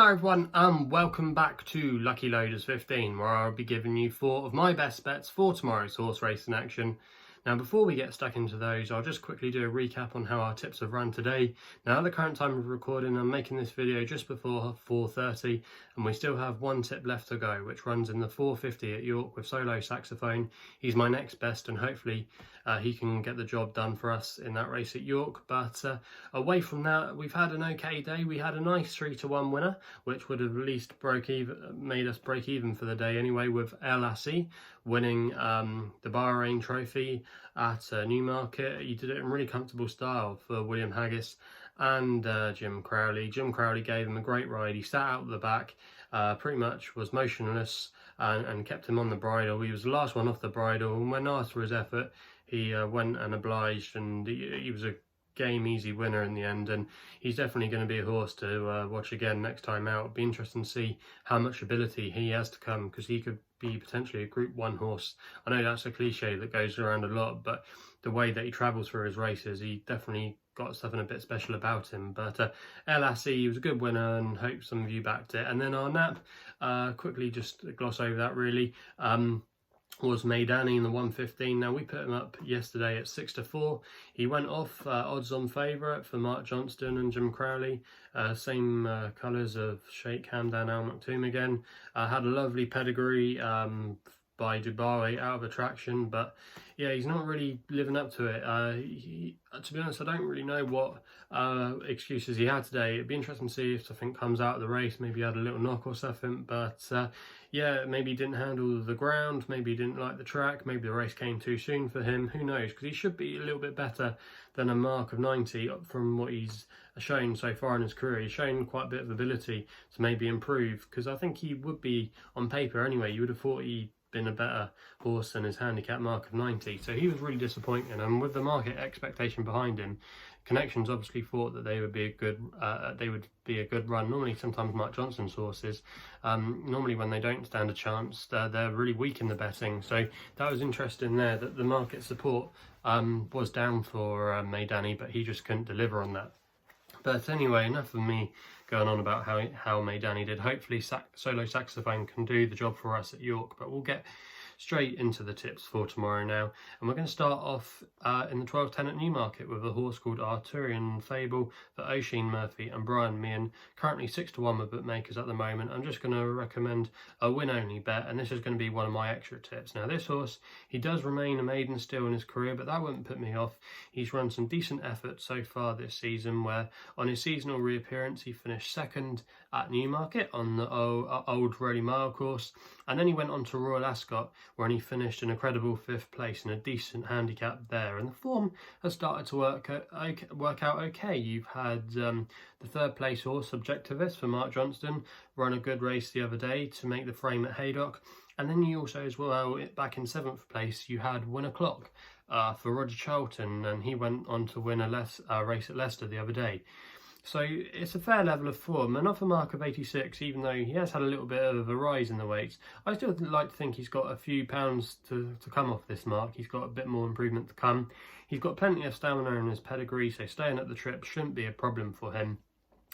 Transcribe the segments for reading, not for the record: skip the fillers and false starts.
Hello everyone and welcome back to Lucky Loaders 15, where I'll be giving you 4 of my best bets for tomorrow's horse racing action. Now before we get stuck into those, I'll just quickly do a recap on how our tips have run today. Now at the current time of recording, I'm making this video just before 4:30 and we still have one tip left to go, which runs in the 4:50 at York with solo saxophone. He's my next best and hopefully he can get the job done for us in that race at York. But away from that, we've had an okay day. We had a nice 3-1 winner, which would have at least made us break even for the day anyway, with El Assi winning the Bahrain Trophy at Newmarket. He did it in really comfortable style for William Haggis and Jim Crowley. Jim Crowley gave him a great ride. He sat out the back, pretty much was motionless and kept him on the bridle. He was the last one off the bridle, and when asked for his effort, he went and obliged, and he was a game easy winner in the end, and he's definitely going to be a horse to watch again next time out. It'll be interesting to see how much ability he has to come, because he could be potentially a Group 1 horse. I know that's a cliche that goes around a lot, but the way that he travels through his races, he definitely got something a bit special about him. But El Assi, he was a good winner, and hope some of you backed it. And then our nap, quickly just gloss over that really, was Maidani in the 1:15. Now we put him up yesterday at 6-4. He went off odds on favourite for Mark Johnston and Jim Crowley, same colours of Sheikh Hamdan Al Maktoum again. Had a lovely pedigree by Dubai out of attraction, but yeah, he's not really living up to it. To be honest, I don't really know what excuses he had today. It'd be interesting to see if something comes out of the race. Maybe he had a little knock or something, but yeah, maybe he didn't handle the ground, maybe he didn't like the track, maybe the race came too soon for him, who knows, because he should be a little bit better than a mark of 90 from what he's shown so far in his career. He's shown quite a bit of ability to maybe improve, because I think he would be, on paper anyway, you would have thought he'd been a better horse than his handicap mark of 90. So he was really disappointing, and with the market expectation behind him, Connections obviously thought that they would be a good run. Normally, sometimes Mark Johnston's horses, normally when they don't stand a chance, they're really weak in the betting. So that was interesting there, that the market support was down for Maidani, but he just couldn't deliver on that. But anyway, enough of me going on about how Maidani did. Hopefully solo saxophone can do the job for us at York, but we'll get straight into the tips for tomorrow now. And we're going to start off in the 12:10 at Newmarket with a horse called Arthurian Fable for Oisin Murphy and Brian Meehan, currently 6-1 with bookmakers at the moment. I'm just going to recommend a win-only bet, and this is going to be one of my extra tips. Now this horse, he does remain a maiden still in his career, but that wouldn't put me off. He's run some decent effort so far this season, where on his seasonal reappearance he finished second at Newmarket on the old Rowley Mile course, and then he went on to Royal Ascot, where he finished in a credible 5th place in a decent handicap there, and the form has started to work out okay. You've had the 3rd place horse Objectivist for Mark Johnston run a good race the other day to make the frame at Haydock, and then you also, as well, back in 7th place, you had Win O'Clock for Roger Charlton, and he went on to win a race at Leicester the other day. So it's a fair level of form, and off a mark of 86, even though he has had a little bit of a rise in the weights, I still like to think he's got a few pounds to come off this mark. He's got a bit more improvement to come. He's got plenty of stamina in his pedigree, so staying at the trip shouldn't be a problem for him.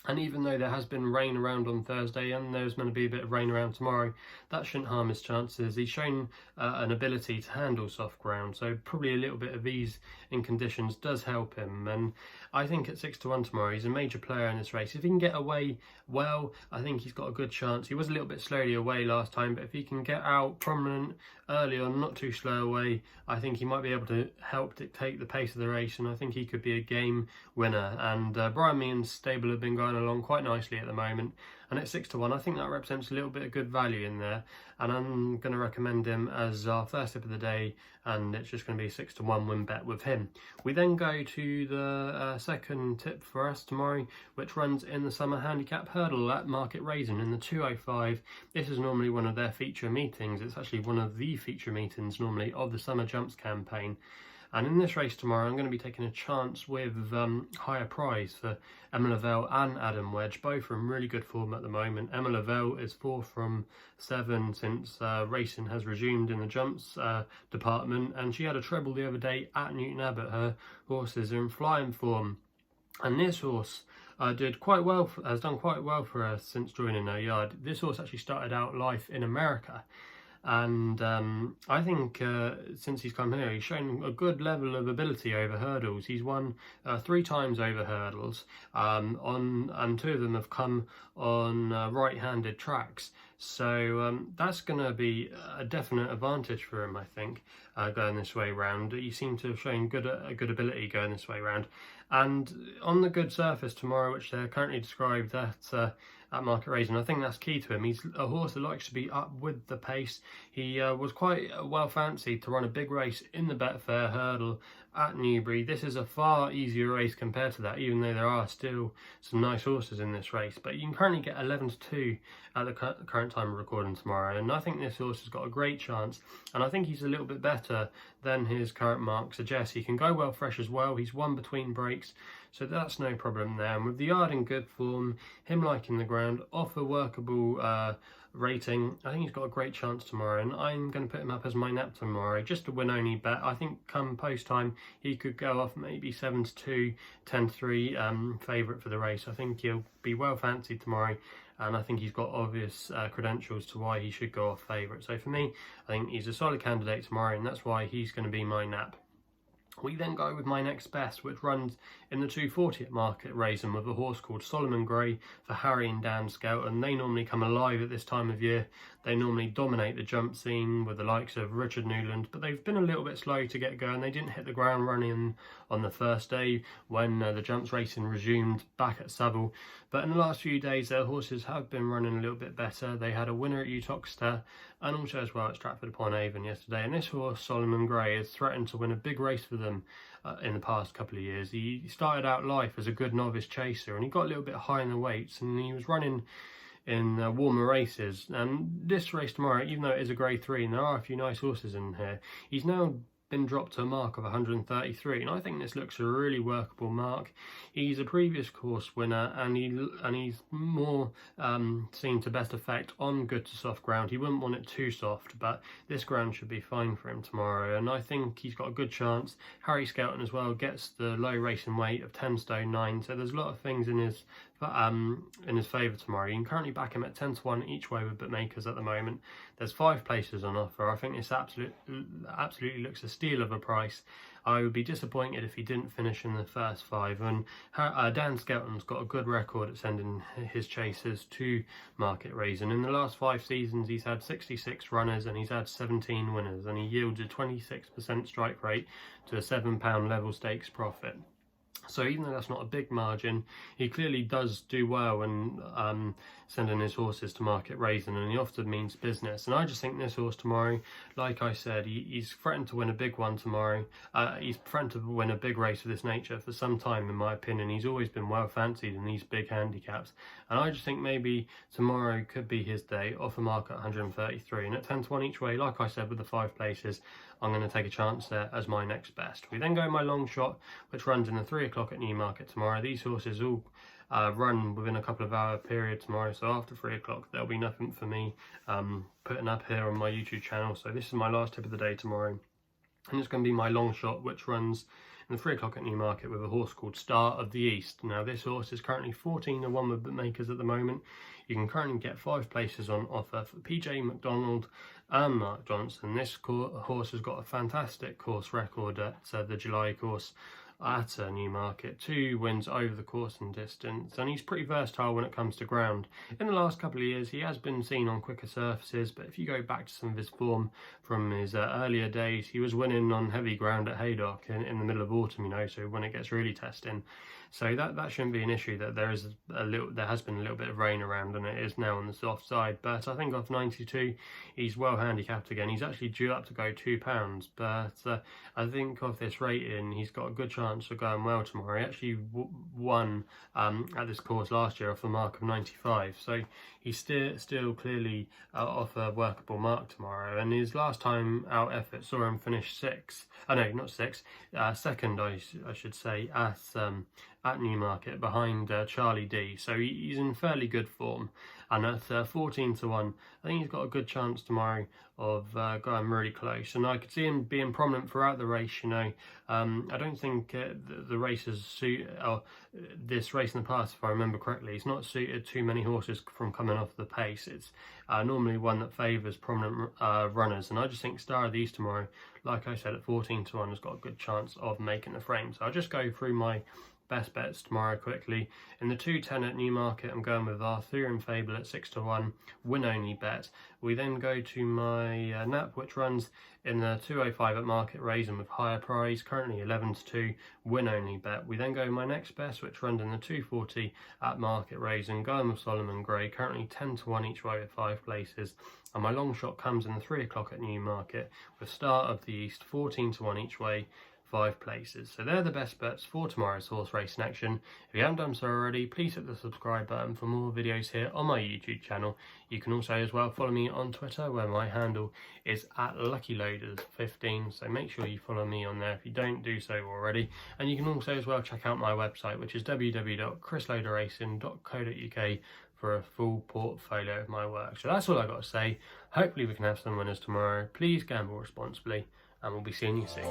And even though there has been rain around on Thursday, and there's going to be a bit of rain around tomorrow, that shouldn't harm his chances. He's shown an ability to handle soft ground, so probably a little bit of ease in conditions does help him. And I think at 6-1 tomorrow, he's a major player in this race. If he can get away well, I think he's got a good chance. He was a little bit slowly away last time, but if he can get out prominent early on, not too slow away, I think he might be able to help dictate the pace of the race, and I think he could be a game winner. And Brian Meehan's stable have been going along quite nicely at the moment, and at 6-1 I think that represents a little bit of good value in there, and I'm going to recommend him as our first tip of the day, and it's just going to be a 6-1 win bet with him. We then go to the second tip for us tomorrow, which runs in the summer handicap hurdle at Market Rasen in the 205. This is normally one of their feature meetings. It's actually one of the feature meetings normally of the Summer Jumps campaign. And in this race tomorrow, I'm going to be taking a chance with higher prize for Emma Lavelle and Adam Wedge. Both are in really good form at the moment. Emma Lavelle is 4 from 7 since racing has resumed in the jumps department, and she had a treble the other day at Newton Abbot. Her horses are in flying form. And this horse did quite well. Has done quite well for her since joining her yard. This horse actually started out life in America, and I think since he's come here, he's shown a good level of ability over hurdles. He's won 3 times over hurdles, and 2 of them have come on right-handed tracks. So that's going to be a definite advantage for him, I think, going this way round. He seemed to have shown a good ability going this way round. And on the good surface tomorrow, which they're currently described at Market Rasen, I think that's key to him. He's a horse that likes to be up with the pace. He was quite well fancied to run a big race in the Betfair hurdle at Newbury. This is a far easier race compared to that, even though there are still some nice horses in this race. But you can currently get 11-2 at the current time of recording tomorrow, and I think this horse has got a great chance, and I think he's a little bit better than his current mark suggests. He can go well fresh as well. He's won between breaks, so that's no problem there. And with the yard in good form, him liking the ground, off a workable rating, I think he's got a great chance tomorrow, and I'm going to put him up as my nap tomorrow, just a win only bet. I think come post time he could go off maybe 7-2, 10-3 favourite for the race. I think he'll be well fancied tomorrow, and I think he's got obvious credentials to why he should go off favourite. So for me, I think he's a solid candidate tomorrow, and that's why he's going to be my nap. We then go with my next best, which runs in the 240 at Market Rasen with a horse called Solomon Grey for Harry and Dan Skelton. They normally come alive at this time of year. They normally dominate the jump scene with the likes of Richard Newland, but they've been a little bit slow to get going. They didn't hit the ground running on the first day when the jumps racing resumed back at Savile. But in the last few days, their horses have been running a little bit better. They had a winner at Uttoxeter and also as well at Stratford-upon-Avon yesterday. And this horse, Solomon Grey, has threatened to win a big race for them in the past couple of years. He started out life as a good novice chaser, and he got a little bit high in the weights, and he was running in warmer races. And this race tomorrow, even though it is a grade 3 and there are a few nice horses in here, he's now been dropped to a mark of 133, and I think this looks a really workable mark. He's a previous course winner, and he's more seen to best effect on good to soft ground. He wouldn't want it too soft, but this ground should be fine for him tomorrow, and I think he's got a good chance. Harry Skelton as well gets the low racing weight of 10 stone 9, so there's a lot of things in his favour tomorrow. You can currently back him at 10-1 each way with bookmakers at the moment. There's 5 places on offer. I think this absolutely looks a steal of a price. I would be disappointed if he didn't finish in the first 5. And Dan Skelton's got a good record at sending his chasers to Market Rasen. In the last 5 seasons, he's had 66 runners and he's had 17 winners, and he yields a 26% strike rate to a £7 level stakes profit. So even though that's not a big margin, he clearly does do well when sending his horses to Market Rasen, and he often means business. And I just think this horse tomorrow, like I said, he's threatened to win a big one tomorrow. He's threatened to win a big race of this nature for some time, in my opinion. He's always been well fancied in these big handicaps, and I just think maybe tomorrow could be his day, off a mark at 133. And at 10-1 each way, like I said, with the 5 places, I'm going to take a chance there as my next best. We then go my Longshot, which runs in the 3 o'clock at Newmarket tomorrow. These horses all run within a couple of hour period tomorrow, so after 3 o'clock there'll be nothing for me putting up here on my YouTube channel. So this is my last tip of the day tomorrow, and it's going to be my Longshot, which runs in the 3 o'clock at Newmarket with a horse called Star of the East. Now this horse is currently 14-1 with bookmakers at the moment. You can currently get 5 places on offer for PJ McDonald and Mark Johnson. This horse has got a fantastic course record at the July course at Newmarket, 2 wins over the course and distance, and he's pretty versatile when it comes to ground. In the last couple of years he has been seen on quicker surfaces, but if you go back to some of his form from his earlier days, he was winning on heavy ground at Haydock in the middle of autumn, you know, so when it gets really testing. So that shouldn't be an issue, that there has been a little bit of rain around and it is now on the soft side. But I think off 92 he's well handicapped again. He's actually due up to go £2, but I think of this rating he's got a good chance of going well tomorrow. He actually won at this course last year off a mark of 95, so he's still clearly off a workable mark tomorrow. And his last time out effort saw him finish second, I should say, at at Newmarket behind Charlie D. So he's in fairly good form. And at 14 to 1, I think he's got a good chance tomorrow of going really close. And I could see him being prominent throughout the race, you know. I don't think the races suit, this race in the past, if I remember correctly, it's not suited too many horses from coming off the pace. It's normally one that favours prominent runners. And I just think Star of the East tomorrow, like I said, at 14 to 1, has got a good chance of making the frame. So I'll just go through my best bets tomorrow quickly. In the 210 at Newmarket, I'm going with Arthurian Fable at 6 to 1, win only bet. We then go to my nap, which runs in the 205 at Market Rasen with higher prize, currently 11 to 2, win only bet. We then go my next best, which runs in the 240 at Market Rasen, going with Solomon Gray, currently 10 to 1 each way at 5 places. And my long shot comes in the 3 o'clock at Newmarket with Star of the East, 14 to 1 each way, 5 places. So they're the best bets for tomorrow's horse racing action. If you haven't done so already, please hit the subscribe button for more videos here on my YouTube channel. You can also as well follow me on Twitter, where my handle is at LuckyLoaders15. So make sure you follow me on there if you don't do so already. And you can also as well check out my website, which is www.chrisloaderracing.co.uk for a full portfolio of my work. So that's all I got to say. Hopefully we can have some winners tomorrow. Please gamble responsibly, and we'll be seeing you soon.